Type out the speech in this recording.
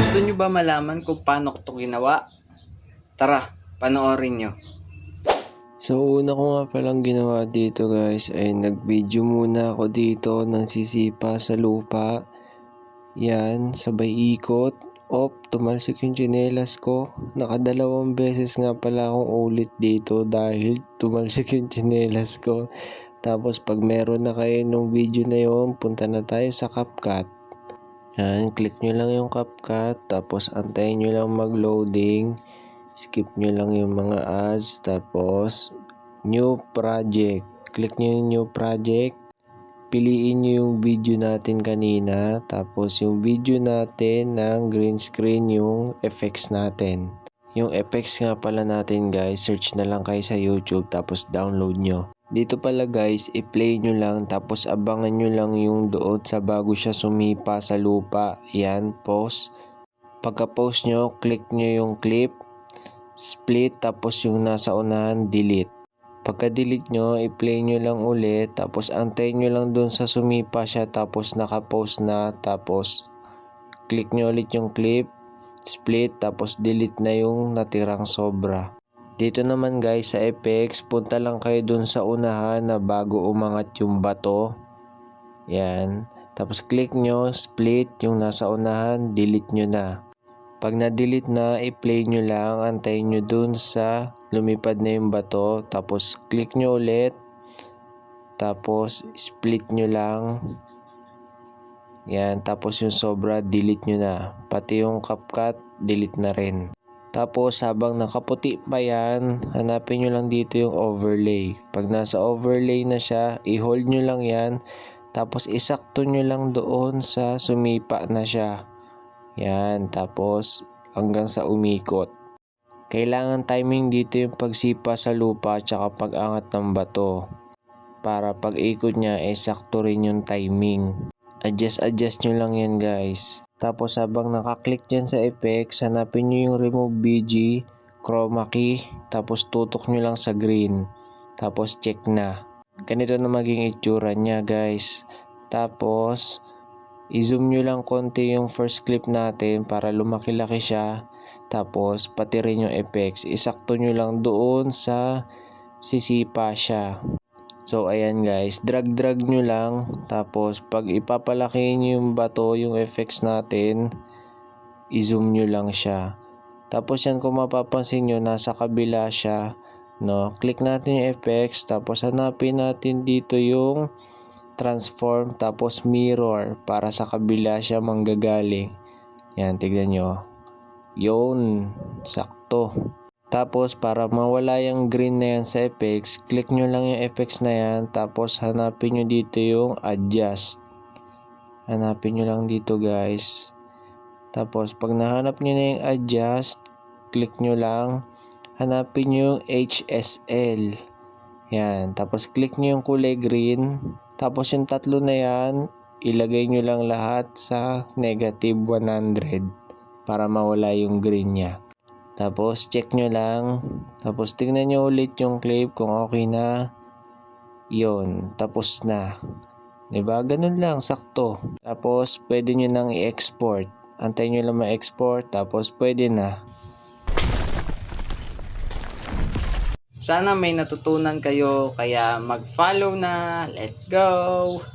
Gusto nyo ba malaman kung paano ko ito ginawa? Tara, panoorin nyo. So una ko nga palang ginawa dito guys ay nag-video muna ako dito ng sisipa sa lupa. Yan, sabay ikot. Tumalsik yung tsinelas ko. Nakadalawang beses nga pala akong ulit dito dahil tumalsik yung tsinelas ko. Tapos pag meron na kayo nung video na yon, punta na tayo sa CapCut. Yan, click nyo lang yung CapCut. Tapos antayin nyo lang mag-loading. Skip nyo lang yung mga ads. Tapos new project. Click nyo yung new project. Piliin nyo yung video natin kanina. Tapos yung video natin ng green screen yung effects natin. Yung effects nga pala natin guys, search na lang kayo sa YouTube tapos download nyo. Dito pala guys, i-play nyo lang tapos abangan nyo lang yung doon sa bago siya sumipa sa lupa. Yan, pause. Pagka-pause nyo, click nyo yung clip, split, tapos yung nasa unahan, delete. Pagka-delete nyo, i-play nyo lang ulit, tapos antayin nyo lang dun sa sumipa siya, tapos naka-pause na, tapos click nyo ulit yung clip, split, tapos delete na yung natirang sobra. Dito naman guys sa effects, punta lang kayo dun sa unahan na bago umangat yung bato. Yan. Tapos click nyo, split, yung nasa unahan, delete nyo na. Pag na-delete na, i-play nyo lang, antayin nyo dun sa lumipad na yung bato, tapos click nyo ulit, tapos split nyo lang. Yan, tapos yung sobra, delete nyo na. Pati yung CapCut, delete na rin. Tapos habang nakaputi pa yan, hanapin nyo lang dito yung overlay. Pag nasa overlay na siya, i-hold nyo lang yan, tapos isakto nyo lang doon sa sumipa na siya. Yan, tapos hanggang sa umikot. Kailangan timing dito yung pagsipa sa lupa at saka pag-angat ng bato. Para pag ikot niya, sakto rin yung timing. Adjust nyo lang yan guys. Tapos habang nakaklik dyan sa effects, hanapin nyo yung remove BG, chroma key, tapos tutok nyo lang sa green. Tapos check na. Ganito na maging itsura niya guys. Tapos i-zoom nyo lang konti yung first clip natin para lumaki-laki siya. Tapos pati rin yung effects, isakto nyo lang doon sa sisipa siya. So ayan guys, drag nyo lang. Tapos pag ipapalaki nyo yung bato, yung effects natin, i-zoom nyo lang siya. Tapos yan, kung mapapansin nyo, nasa kabila siya, no? Click natin yung effects, tapos hanapin natin dito yung transform, tapos mirror, para sa kabila siya manggagaling. Yan, tignan nyo. Yun, sakto. Tapos para mawala yung green na yan sa effects, click nyo lang yung effects na yan, tapos hanapin nyo dito yung adjust. Hanapin nyo lang dito guys. Tapos pag nahanap nyo na yung adjust, click nyo lang, hanapin nyo yung HSL. Yan, tapos click nyo yung kulay green. Tapos yung tatlo na yan, ilagay nyo lang lahat sa negative 100 para mawala yung green niya. Tapos check nyo lang. Tapos tingnan nyo ulit yung clip kung okay na. Yun, tapos na. Diba? Ganun lang, sakto. Tapos pwede nyo nang i-export. Antayin nyo lang ma-export. Tapos pwede na. Sana may natutunan kayo, kaya mag-follow na. Let's go!